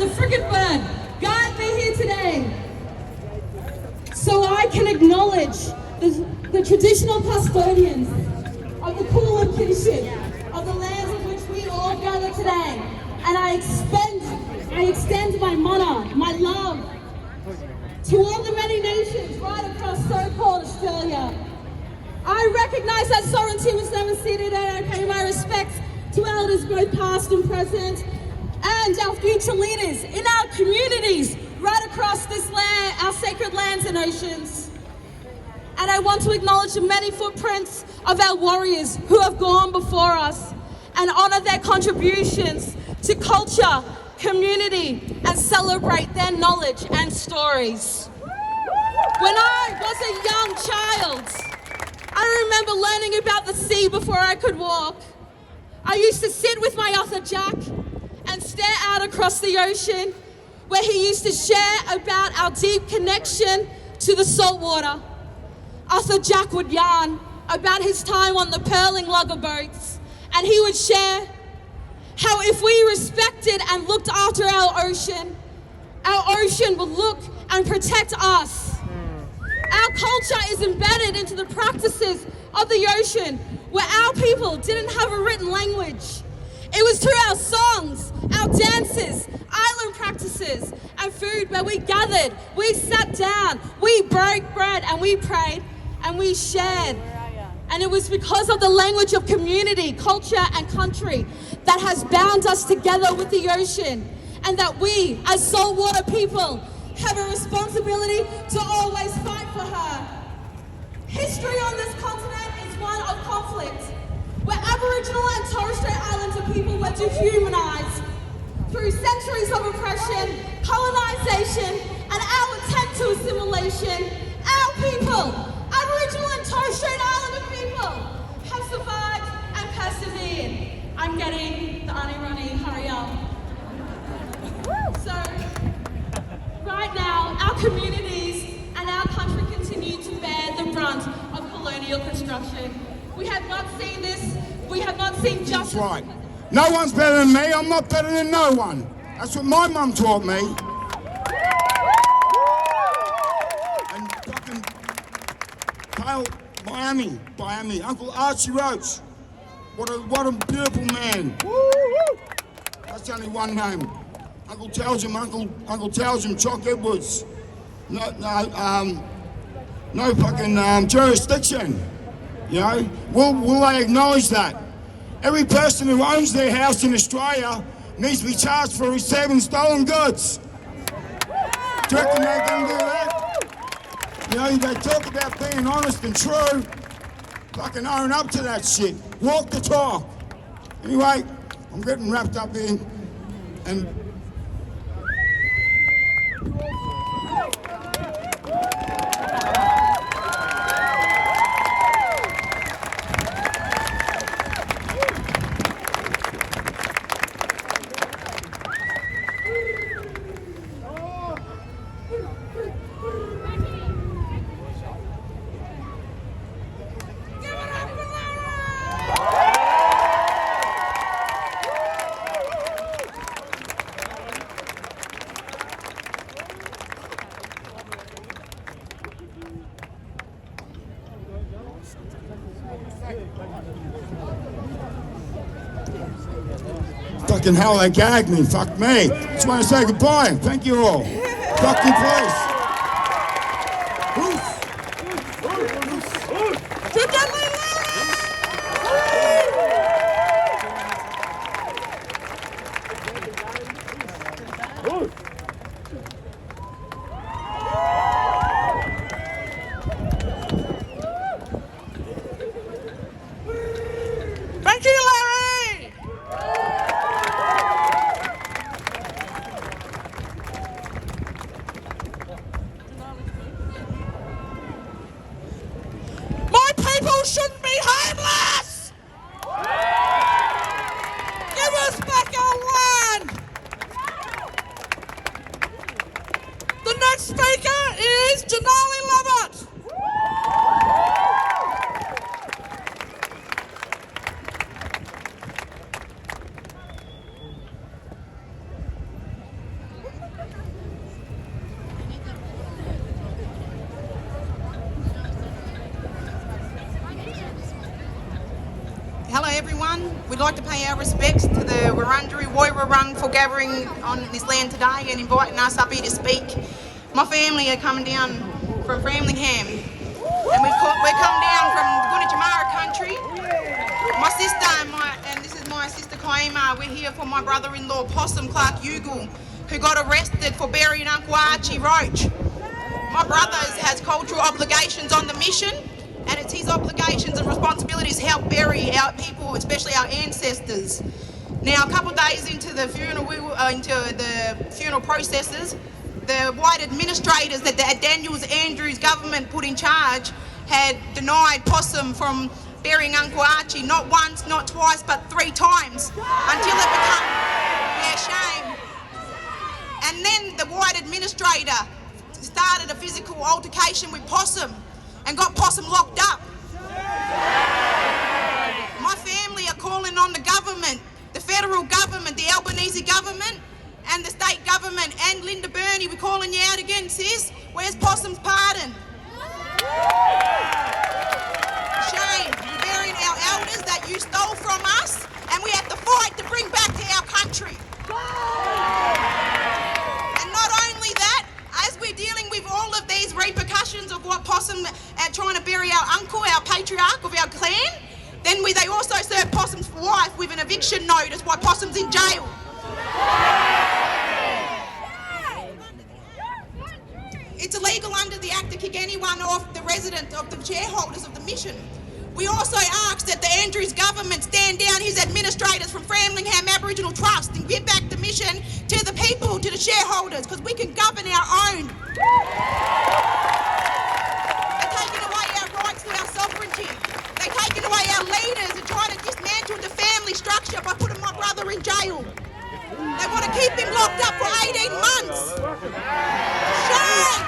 the frigate bird guide me here today so I can acknowledge the traditional custodians of the Kulin kinship, of the lands in which we all gather today. And I extend my mana, my love, to all the many nations right across so-called Australia. I recognise that sovereignty was never ceded, and I pay my respects to elders both past and present, and our future leaders in our communities right across this land, our sacred lands and oceans. And I want to acknowledge the many footprints of our warriors who have gone before us and honour their contributions to culture, community, and celebrate their knowledge and stories. When I was a young child, I remember learning about the sea before I could walk. I used to sit with my Arthur Jack and stare out across the ocean, where he used to share about our deep connection to the salt water. Arthur Jack would yarn about his time on the purling lugger boats, and he would share how if we respected and looked after our ocean would look and protect us. Our culture is embedded into the practices of the ocean, where our people didn't have a written language. It was through our songs, our dances, island practices, and food where we gathered, we sat down, we broke bread, and we prayed, and we shared. And it was because of the language of community, culture, and country that has bound us together with the ocean, and that we, as saltwater people, have a responsibility to always fight for her. History on this continent is one of conflict, where Aboriginal and Torres Strait Islander people were dehumanised through centuries of oppression, colonisation, and our attempt to assimilation. Our people, Aboriginal and Torres Strait Islander people, have survived and persevered. I'm getting the runny, hurry up. So, right now, our communities and our country continue to bear the brunt of colonial construction. We have not seen this, we have not seen justice. That's right. No one's better than me, I'm not better than no one. That's what my mum taught me. And fucking Pale, Miami, Uncle Archie Roach. What a beautiful man. That's only one name. Uncle Towsham, Chock Edwards. No fucking jurisdiction. You know, will they acknowledge that? Every person who owns their house in Australia needs to be charged for receiving stolen goods. Do you reckon they're going to do that? You know, they talk about being honest and true. Fucking own up to that shit. Walk the talk. Anyway, I'm getting wrapped up here, and fucking hell, they gagged me. Fuck me. Just want to say goodbye. Thank you all. Fuck your place. Thank you, Larry! we'd like to pay our respects to the Wurundjeri Woiwurrung for gathering on this land today and inviting us up here to speak. My family are coming down from Framlingham, and we're come down from the Gunditjmara country. My sister and this is my sister Kaima, we're here for my brother-in-law Possum Clark Ugle, who got arrested for burying Uncle Archie Roach. My brother has cultural obligations on the mission, and it's his obligations and responsibilities to help bury our people, especially our ancestors. Now, a couple of days into the funeral processes, the white administrators that the Daniels Andrews government put in charge had denied Possum from burying Uncle Archie not once, not twice, but 3 times until it became shame. And then the white administrator started a physical altercation with Possum and got Possum locked up. My family are calling on the government, the federal government, the Albanese government, and the state government, and Linda Burney, we're calling you out again, sis. Where's Possum's pardon? Shame, you're burying our elders that you stole from us, and we have to fight to bring back to our country. And not only that, as we're dealing with all of these repercussions of what Possum are trying to bury our uncle, our patriarch of our clan, then they also serve Possum's wife with an eviction notice while Possum's in jail. It's illegal under the Act to kick anyone off the resident of the shareholders of the mission. We also ask that the Andrews government stand down his administrators from Framlingham Aboriginal Trust and give back the mission to the people, to the shareholders, because we can govern our own. They're taking away our rights to our sovereignty. They're taking away our leaders and trying to dismantle the family structure by putting my brother in jail. They want to keep him locked up for 18 months. Shame!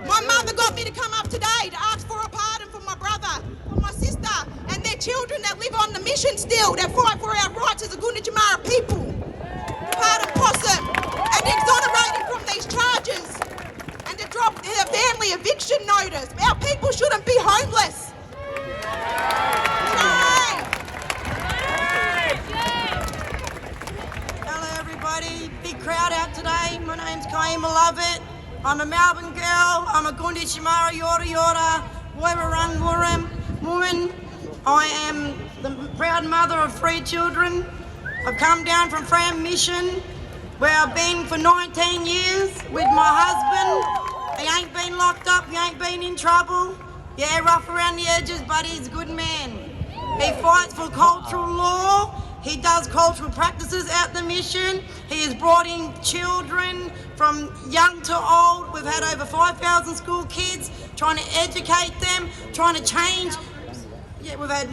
My mother got me to come up today to ask for a pardon for my brother, for my sister, and their children that live on the mission still, that fight for our rights as a Gunditjmara people. Pardon Possum, and exonerate him from these charges, and to drop their family eviction notice. Our people shouldn't be homeless. Shame! Hello everybody, big crowd out today. My name's Kaima Lovett. I'm a Melbourne girl. I'm a Gunditjmara Yorta Yorta Woiwurrung woman. I am the proud mother of 3 children. I've come down from Fram Mission, where I've been for 19 years with my husband. He ain't been locked up, he ain't been in trouble. Yeah, rough around the edges, but he's a good man. He fights for cultural law. He does cultural practices at the mission. He has brought in children from young to old. We've had over 5,000 school kids, trying to educate them, trying to change. Yeah, we've had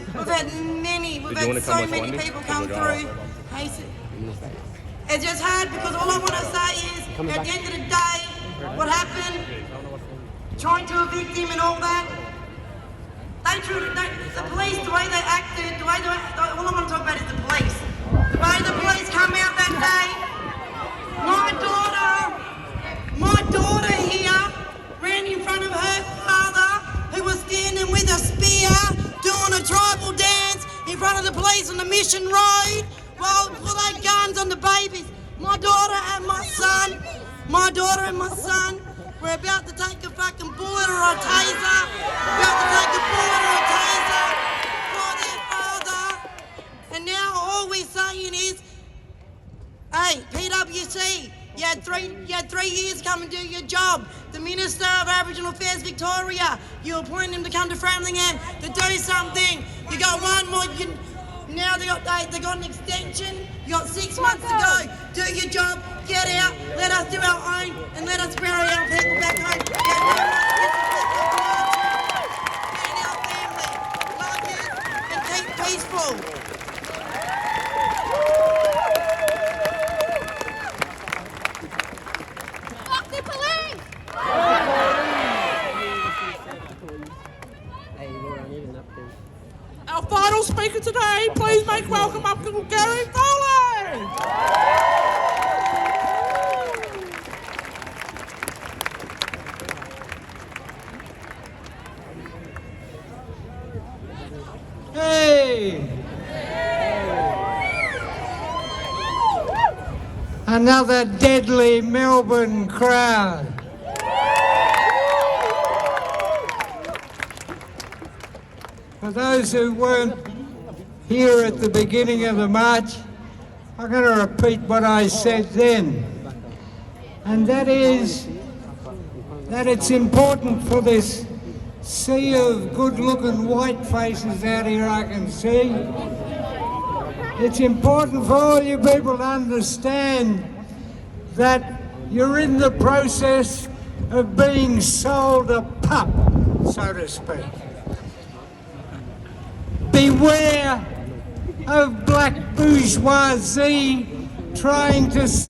so many people come through. Hey, it's just hard because all I want to say is, at the end of the day, what happened, trying to evict him and all that, the police, the way they acted, all I want to talk about is the police. The way the police come out that day, my daughter here ran in front of her father, who was standing with a spear, doing a tribal dance in front of the police on the Mission Road, while they had guns on the babies. My daughter and my son were about to take a fucking bullet or a taser, for their father. And now all we're saying is, hey, PWC, you had three years come and do your job. The Minister of Aboriginal Affairs Victoria, you appointed him to come to Framlingham to do something. You got one more. Now they got an extension. You got 6 months to go. Do your job. Get out. Let us do our own, and let us bury our people back home. And our family. Love you and keep peaceful. Fuck the police! Our final speaker today, please make welcome up to Gary Foley. Hey! another deadly Melbourne crowd. For those who weren't here at the beginning of the march, I'm going to repeat what I said then, and that is that it's important for this sea of good-looking white faces out here I can see. It's important for all you people to understand that you're in the process of being sold a pup, so to speak. Beware of black bourgeoisie trying to